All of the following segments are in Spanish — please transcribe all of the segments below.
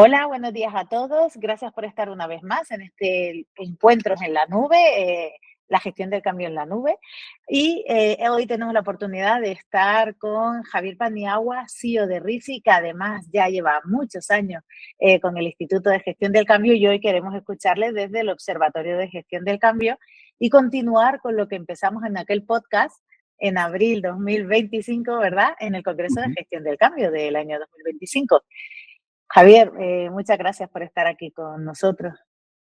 Hola, buenos días a todos. Gracias por estar una vez más en este Encuentros en la Nube, la gestión del cambio en la nube. Y hoy tenemos la oportunidad de estar con Javier Paniagua, CEO de RISI, que además ya lleva muchos años con el Instituto de Gestión del Cambio, y hoy queremos escucharle desde el Observatorio de Gestión del Cambio y continuar con lo que empezamos en aquel podcast en abril 2025, ¿verdad? En el Congreso de Ujú. Gestión del Cambio del año 2025. Javier, muchas gracias por estar aquí con nosotros.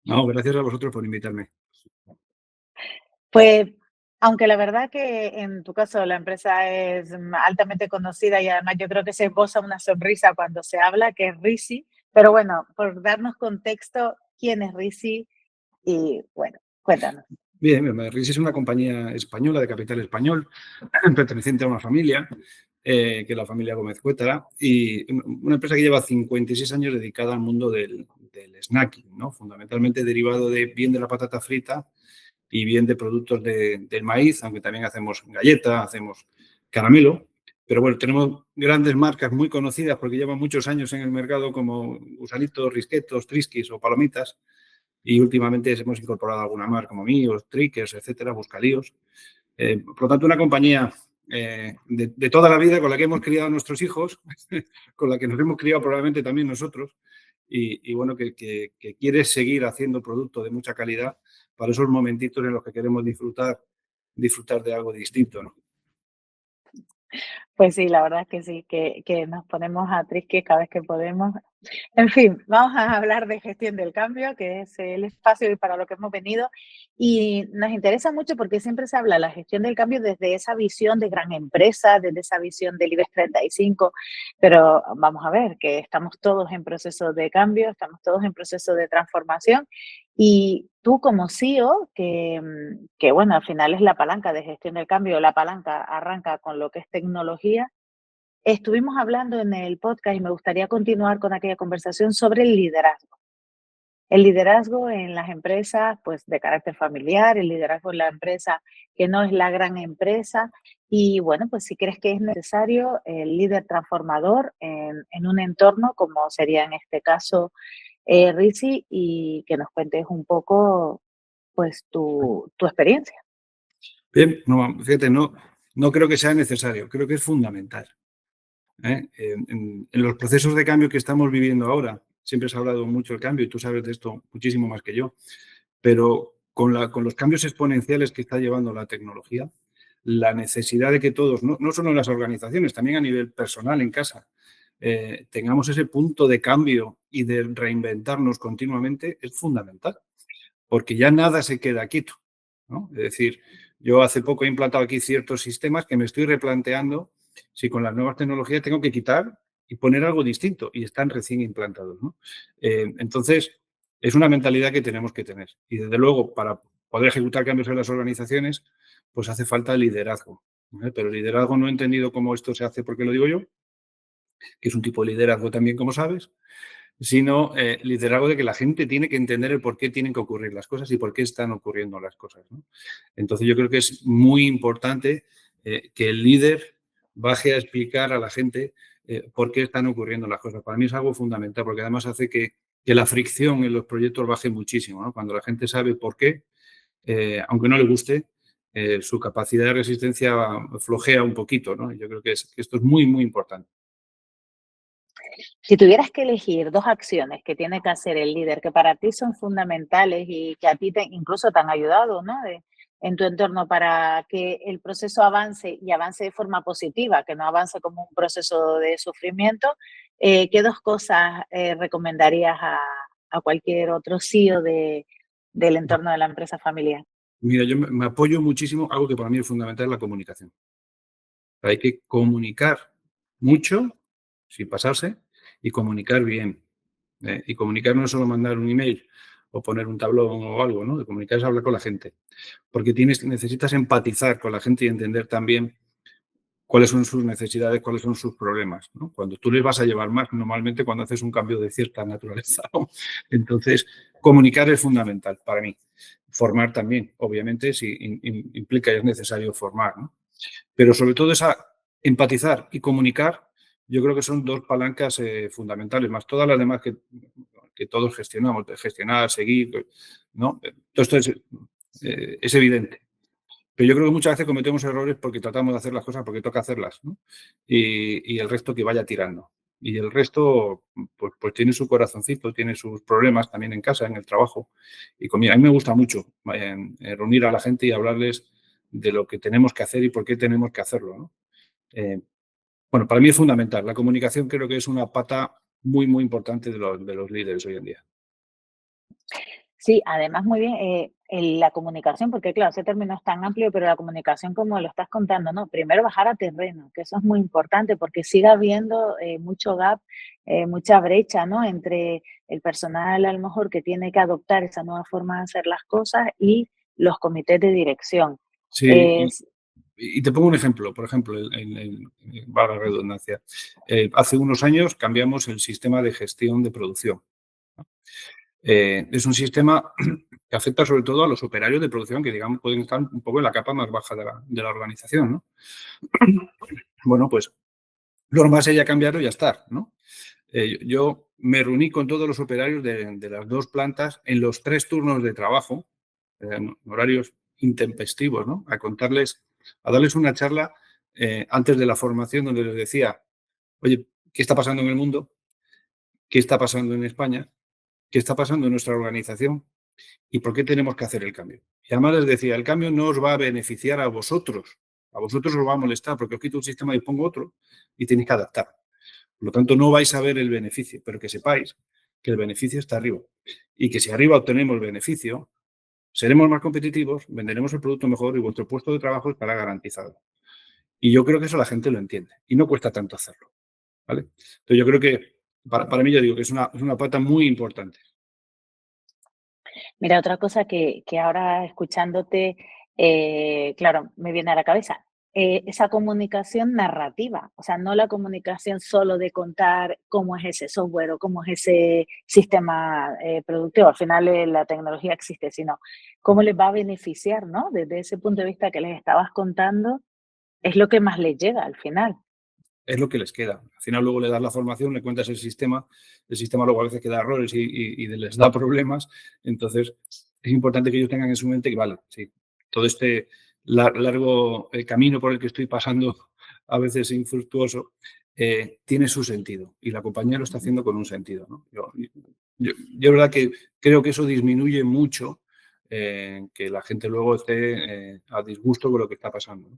No, gracias a vosotros por invitarme. Pues, aunque la verdad que en tu caso la empresa es altamente conocida y además yo creo que se esboza una sonrisa cuando se habla, que es Risi, pero bueno, por darnos contexto, ¿quién es Risi? Y bueno, cuéntanos. Bien, RIS es una compañía española de capital español, perteneciente a una familia, que es la familia Gómez Cuétara, y una empresa que lleva 56 años dedicada al mundo del snacking, ¿no? Fundamentalmente derivado bien de la patata frita y bien de productos del maíz, aunque también hacemos galleta, hacemos caramelo. Pero bueno, tenemos grandes marcas muy conocidas porque llevan muchos años en el mercado como Gusanitos, Risquetos, Trisquis o Palomitas. Y últimamente hemos incorporado alguna marca como Míos, Trickers, etcétera, Buscalíos. Por lo tanto, una compañía de toda la vida con la que hemos criado a nuestros hijos, con la que nos hemos criado probablemente también nosotros, y bueno, que quiere seguir haciendo producto de mucha calidad para esos momentitos en los que queremos disfrutar de algo distinto, ¿no? Pues sí, la verdad es que sí, que nos ponemos a trisque cada vez que podemos. En fin, vamos a hablar de gestión del cambio, que es el espacio y para lo que hemos venido. Y nos interesa mucho porque siempre se habla de la gestión del cambio desde esa visión de gran empresa, desde esa visión del IBEX 35, pero vamos a ver que estamos todos en proceso de cambio, estamos todos en proceso de transformación. Y tú como CEO, que bueno, al final es la palanca de gestión del cambio, la palanca arranca con lo que es tecnología. Estuvimos hablando en el podcast y me gustaría continuar con aquella conversación sobre el liderazgo. El liderazgo en las empresas, pues de carácter familiar, el liderazgo en la empresa que no es la gran empresa. Y bueno, pues si crees que es necesario el líder transformador en un entorno como sería en este caso Risi, y que nos cuentes un poco pues tu experiencia. Bien, no, fíjate, no creo que sea necesario, creo que es fundamental, ¿eh? En los procesos de cambio que estamos viviendo ahora, siempre se ha hablado mucho del cambio y tú sabes de esto muchísimo más que yo, pero con los cambios exponenciales que está llevando la tecnología, la necesidad de que todos, no solo en las organizaciones, también a nivel personal en casa, tengamos ese punto de cambio y de reinventarnos continuamente es fundamental, porque ya nada se queda quieto, ¿no? Es decir, yo hace poco he implantado aquí ciertos sistemas que me estoy replanteando si con las nuevas tecnologías tengo que quitar y poner algo distinto y están recién implantados, ¿no? Entonces, es una mentalidad que tenemos que tener. Y desde luego, para poder ejecutar cambios en las organizaciones, pues hace falta liderazgo, ¿vale? Pero liderazgo no he entendido cómo esto se hace porque lo digo yo, que es un tipo de liderazgo también, como sabes, sino liderazgo de que la gente tiene que entender el por qué tienen que ocurrir las cosas y por qué están ocurriendo las cosas, ¿no? Entonces yo creo que es muy importante que el líder baje a explicar a la gente por qué están ocurriendo las cosas. Para mí es algo fundamental porque además hace que la fricción en los proyectos baje muchísimo, ¿no? Cuando la gente sabe por qué, aunque no le guste, su capacidad de resistencia flojea un poquito, ¿no? Yo creo que esto es muy, muy importante. Si tuvieras que elegir dos acciones que tiene que hacer el líder, que para ti son fundamentales y que a ti incluso te han ayudado, ¿no? En tu entorno para que el proceso avance y avance de forma positiva, que no avance como un proceso de sufrimiento, ¿qué dos cosas recomendarías a cualquier otro CEO del entorno de la empresa familiar? Mira, yo me apoyo muchísimo, algo que para mí es fundamental, es la comunicación. Hay que comunicar mucho, sin pasarse, y comunicar bien. Y comunicar no es solo mandar un email o poner un tablón o algo, ¿no? De comunicar es hablar con la gente. Porque necesitas empatizar con la gente y entender también cuáles son sus necesidades, cuáles son sus problemas, ¿no? Cuando tú les vas a llevar más, normalmente cuando haces un cambio de cierta naturaleza, ¿no? Entonces, comunicar es fundamental para mí. Formar también, obviamente, si implica y es necesario formar, ¿no? Pero sobre todo es empatizar y comunicar yo creo que son dos palancas fundamentales, más todas las demás que todos gestionamos, de gestionar, seguir, ¿no? Todo esto es evidente. Pero yo creo que muchas veces cometemos errores porque tratamos de hacer las cosas porque toca hacerlas, ¿no? Y el resto que vaya tirando. Y el resto, pues tiene su corazoncito, tiene sus problemas también en casa, en el trabajo. Y conmigo, a mí me gusta mucho reunir a la gente y hablarles de lo que tenemos que hacer y por qué tenemos que hacerlo, ¿no? Bueno, para mí es fundamental. La comunicación creo que es una pata muy, muy importante de los líderes hoy en día. Sí, además muy bien, la comunicación, porque claro, ese término es tan amplio, pero la comunicación como lo estás contando, ¿no? Primero bajar a terreno, que eso es muy importante porque sigue habiendo mucho gap, mucha brecha, ¿no? Entre el personal a lo mejor que tiene que adoptar esa nueva forma de hacer las cosas y los comités de dirección. Sí, Es, y te pongo un ejemplo, por ejemplo, valga la redundancia. Hace unos años cambiamos el sistema de gestión de producción. Es un sistema que afecta sobre todo a los operarios de producción que, digamos, pueden estar un poco en la capa más baja de la organización, ¿no? Bueno, pues lo normal sería cambiarlo y ya está, ¿no? Yo me reuní con todos los operarios de las dos plantas en los 3 turnos de trabajo, en horarios intempestivos, ¿no? A darles una charla antes de la formación donde les decía, oye, ¿qué está pasando en el mundo? ¿Qué está pasando en España? ¿Qué está pasando en nuestra organización? ¿Y por qué tenemos que hacer el cambio? Y además les decía, el cambio no os va a beneficiar a vosotros os va a molestar porque os quito un sistema y pongo otro y tenéis que adaptar. Por lo tanto, no vais a ver el beneficio, pero que sepáis que el beneficio está arriba y que si arriba obtenemos el beneficio, seremos más competitivos, venderemos el producto mejor y vuestro puesto de trabajo estará garantizado. Y yo creo que eso la gente lo entiende y no cuesta tanto hacerlo, ¿vale? Entonces yo creo que para mí yo digo que es una pata muy importante. Mira, otra cosa que ahora escuchándote, claro, me viene a la cabeza, esa comunicación narrativa, o sea, no la comunicación solo de contar cómo es ese software o cómo es ese sistema productivo, al final la tecnología existe, sino cómo les va a beneficiar, ¿no? Desde ese punto de vista que les estabas contando, es lo que más les llega al final. Es lo que les queda. Al final luego le das la formación, le cuentas el sistema luego a veces que da errores y les da problemas. Entonces es importante que ellos tengan en su mente que, vale, sí, todo este largo camino por el que estoy pasando, a veces infructuoso, tiene su sentido y la compañía lo está haciendo con un sentido, ¿no? Yo verdad que creo que eso disminuye mucho que la gente luego esté a disgusto con lo que está pasando, ¿no?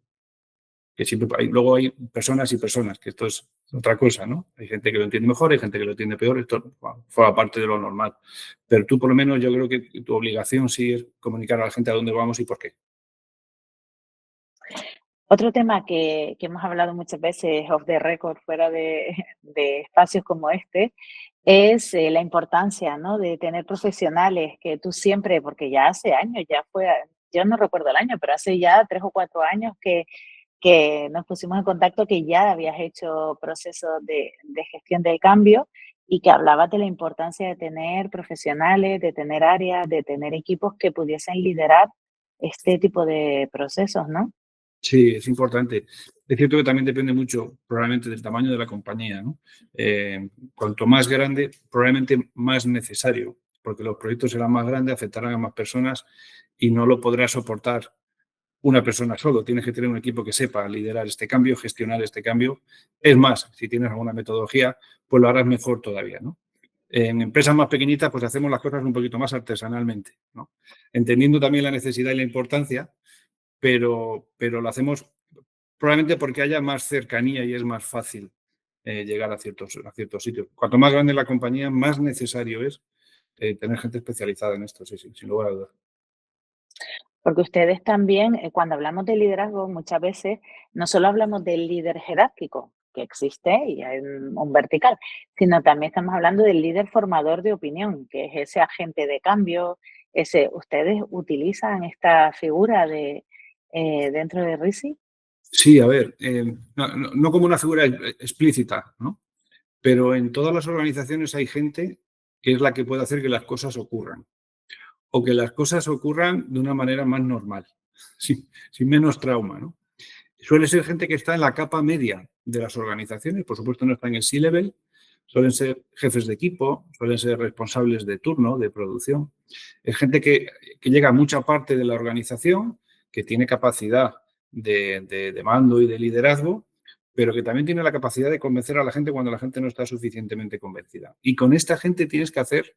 Que siempre luego hay personas y personas, que esto es otra cosa, ¿no? Hay gente que lo entiende mejor, hay gente que lo entiende peor, esto forma parte de lo normal. Pero tú, por lo menos, yo creo que tu obligación sí es comunicar a la gente a dónde vamos y por qué. Otro tema que hemos hablado muchas veces off the record, fuera de espacios como este, es la importancia, ¿no? De tener profesionales que tú siempre, porque ya hace años, ya fue, yo no recuerdo el año, pero hace ya 3 o 4 años que nos pusimos en contacto, que ya habías hecho procesos de gestión del cambio y que hablabas de la importancia de tener profesionales, de tener áreas, de tener equipos que pudiesen liderar este tipo de procesos, ¿no? Sí, es importante. Es cierto que también depende mucho, probablemente, del tamaño de la compañía, ¿no? Cuanto más grande, probablemente más necesario, porque los proyectos serán más grandes, afectarán a más personas y no lo podrá soportar una persona solo. Tienes que tener un equipo que sepa liderar este cambio, gestionar este cambio. Es más, si tienes alguna metodología, pues lo harás mejor todavía, ¿no? En empresas más pequeñitas, pues hacemos las cosas un poquito más artesanalmente, ¿no? Entendiendo también la necesidad y la importancia, pero lo hacemos probablemente porque haya más cercanía y es más fácil llegar a ciertos sitios. Cuanto más grande la compañía, más necesario es tener gente especializada en esto, sí, sí, sin lugar a dudas. Porque ustedes también, cuando hablamos de liderazgo, muchas veces no solo hablamos del líder jerárquico, que existe y hay un vertical, sino también estamos hablando del líder formador de opinión, que es ese agente de cambio, ¿ustedes utilizan esta figura dentro de RISI? Sí, a ver, no como una figura explícita, ¿no? Pero en todas las organizaciones hay gente que es la que puede hacer que las cosas ocurran o que las cosas ocurran de una manera más normal, sin menos trauma, ¿no? suele ser gente que está en la capa media de las organizaciones, por supuesto no está en el C-level, suelen ser jefes de equipo, suelen ser responsables de turno, de producción. Es gente que llega a mucha parte de la organización, que tiene capacidad de mando y de liderazgo, pero que también tiene la capacidad de convencer a la gente cuando la gente no está suficientemente convencida. Y con esta gente tienes que hacer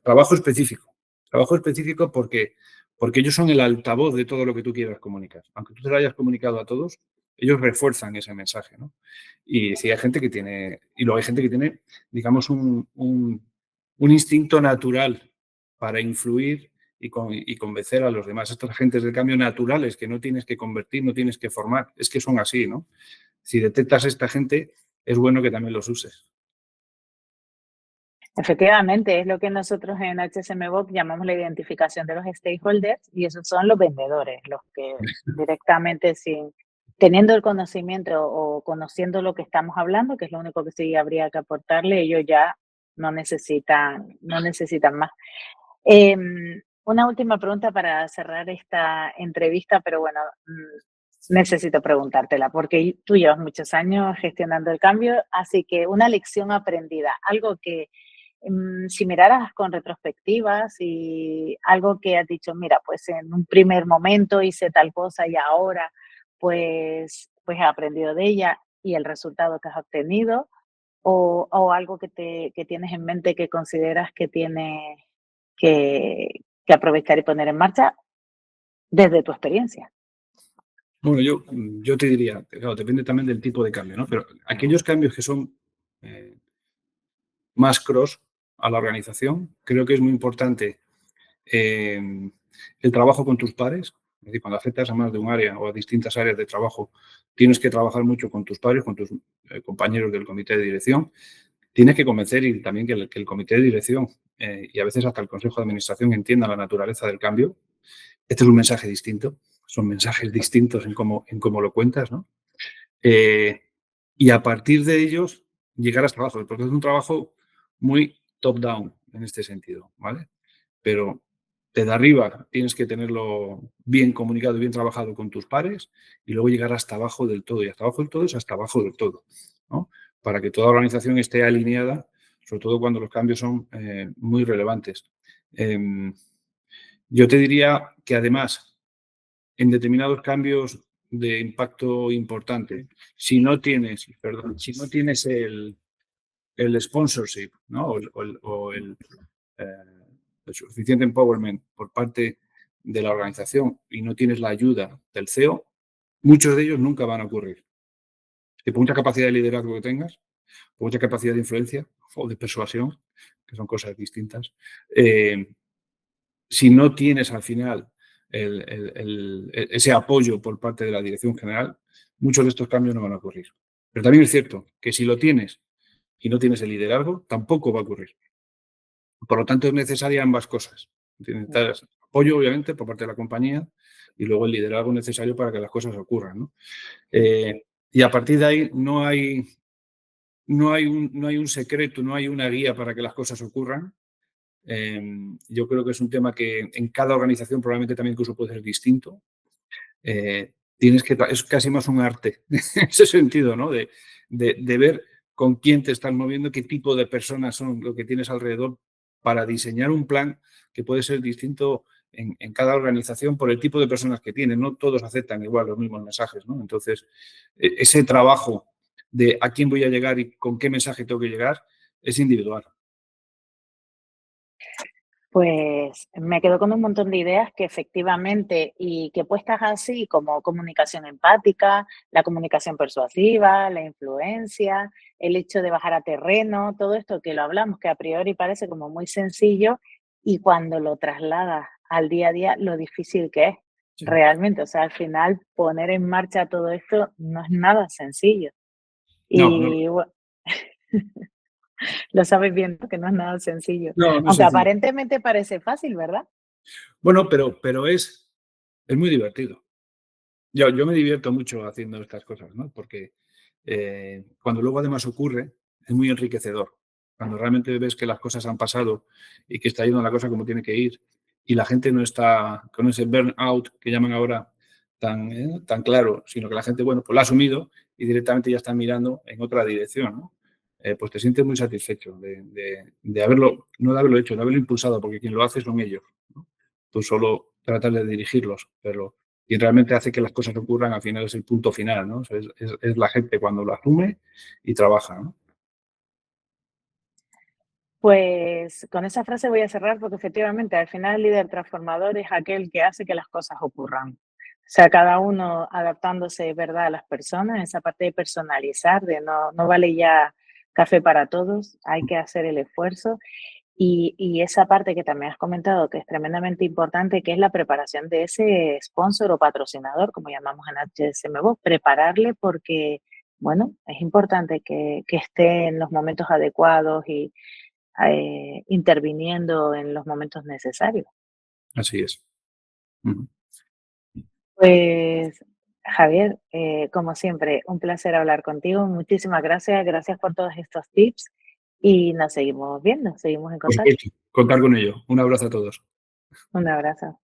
trabajo específico. Trabajo específico porque ellos son el altavoz de todo lo que tú quieras comunicar. Aunque tú te lo hayas comunicado a todos, ellos refuerzan ese mensaje, ¿no? Y sí, hay gente que tiene, y luego hay gente que tiene, digamos, un instinto natural para influir y convencer a los demás. Estos agentes de cambio naturales que no tienes que convertir, no tienes que formar, es que son así, ¿no? Si detectas a esta gente, es bueno que también los uses. Efectivamente, es lo que nosotros en HSMBOK llamamos la identificación de los stakeholders y esos son los vendedores, los que directamente teniendo el conocimiento o conociendo lo que estamos hablando, que es lo único que sí habría que aportarle, ellos ya no necesitan más. Una última pregunta para cerrar esta entrevista, pero bueno, necesito preguntártela porque tú llevas muchos años gestionando el cambio, así que una lección aprendida, algo que si miraras con retrospectivas y algo que has dicho, mira, pues en un primer momento hice tal cosa y ahora pues he aprendido de ella y el resultado que has obtenido, o algo que tienes en mente que consideras que tiene que aprovechar y poner en marcha desde tu experiencia. Bueno, yo te diría, claro, depende también del tipo de cambio, ¿no? Pero aquellos cambios que son más cross a la organización, creo que es muy importante eh, el trabajo con tus pares. Es decir, cuando afectas a más de un área o a distintas áreas de trabajo, tienes que trabajar mucho con tus pares, con tus compañeros del comité de dirección. Tienes que convencer y también que el comité de dirección y a veces hasta el consejo de administración entienda la naturaleza del cambio. Este es un mensaje distinto, son mensajes distintos en cómo lo cuentas, ¿no? Eh, y a partir de ellos llegar a trabajo, porque es un trabajo muy top-down en este sentido, ¿vale? Pero desde arriba tienes que tenerlo bien comunicado y bien trabajado con tus pares y luego llegar hasta abajo del todo. Y hasta abajo del todo es hasta abajo del todo, ¿no? Para que toda organización esté alineada, sobre todo cuando los cambios son muy relevantes. Eh, yo te diría que además en determinados cambios de impacto importante. Si no tienes el sponsorship, ¿no? Eh, el suficiente empowerment por parte de la organización y no tienes la ayuda del CEO, muchos de ellos nunca van a ocurrir. Y por mucha capacidad de liderazgo que tengas, por mucha capacidad de influencia o de persuasión, que son cosas distintas, si no tienes al final ese apoyo por parte de la dirección general, muchos de estos cambios no van a ocurrir. Pero también es cierto que si lo tienes y no tienes el liderazgo, tampoco va a ocurrir. Por lo tanto, es necesaria ambas cosas. Necesitas apoyo, obviamente, por parte de la compañía y luego el liderazgo necesario para que las cosas ocurran, ¿no? Y a partir de ahí no hay un secreto, no hay una guía para que las cosas ocurran. Yo creo que es un tema que en cada organización probablemente también incluso puede ser distinto. Es casi más un arte en ese sentido, ¿no? De ver con quién te estás moviendo, qué tipo de personas son lo que tienes alrededor para diseñar un plan que puede ser distinto en cada organización por el tipo de personas que tienen. No todos aceptan igual los mismos mensajes, ¿no? Entonces, ese trabajo de a quién voy a llegar y con qué mensaje tengo que llegar es individual. Pues me quedo con un montón de ideas que efectivamente y que puestas así como comunicación empática, la comunicación persuasiva, la influencia, el hecho de bajar a terreno, todo esto que lo hablamos, que a priori parece como muy sencillo y cuando lo trasladas al día a día, lo difícil que es Sí. realmente. O sea, al final poner en marcha todo esto no es nada sencillo. No, no, Y lo sabes bien, ¿no? Que no es nada sencillo. no, no es Aunque sencillo. aparentemente parece fácil, ¿verdad? Bueno, pero es muy divertido. Yo me divierto mucho haciendo estas cosas, ¿no? Porque cuando luego además ocurre, es muy enriquecedor. Cuando realmente ves que las cosas han pasado y que está yendo la cosa como tiene que ir y la gente no está con ese burnout que llaman ahora tan claro, sino que la gente, bueno, pues lo ha asumido y directamente ya está mirando en otra dirección, ¿no? Pues te sientes muy satisfecho de haberlo, no de haberlo hecho, de haberlo impulsado, porque quien lo hace son ellos, ¿no? Tú solo tratas de dirigirlos, pero quien realmente hace que las cosas ocurran al final es el punto final, ¿no? O sea, es la gente cuando lo asume y trabaja, ¿no? Pues con esa frase voy a cerrar porque efectivamente al final el líder transformador es aquel que hace que las cosas ocurran. O sea, cada uno adaptándose, ¿verdad?, a las personas, esa parte de personalizar, de no vale ya café para todos, hay que hacer el esfuerzo. Y esa parte que también has comentado que es tremendamente importante, que es la preparación de ese sponsor o patrocinador, como llamamos en HSMBO, prepararle porque, bueno, es importante que esté en los momentos adecuados y interviniendo en los momentos necesarios. Así es. Ujú. Pues, Javier, como siempre, un placer hablar contigo. Muchísimas gracias. Gracias por todos estos tips y nos seguimos viendo, seguimos en Por contacto. supuesto, contar con ello. Un abrazo a todos. Un abrazo.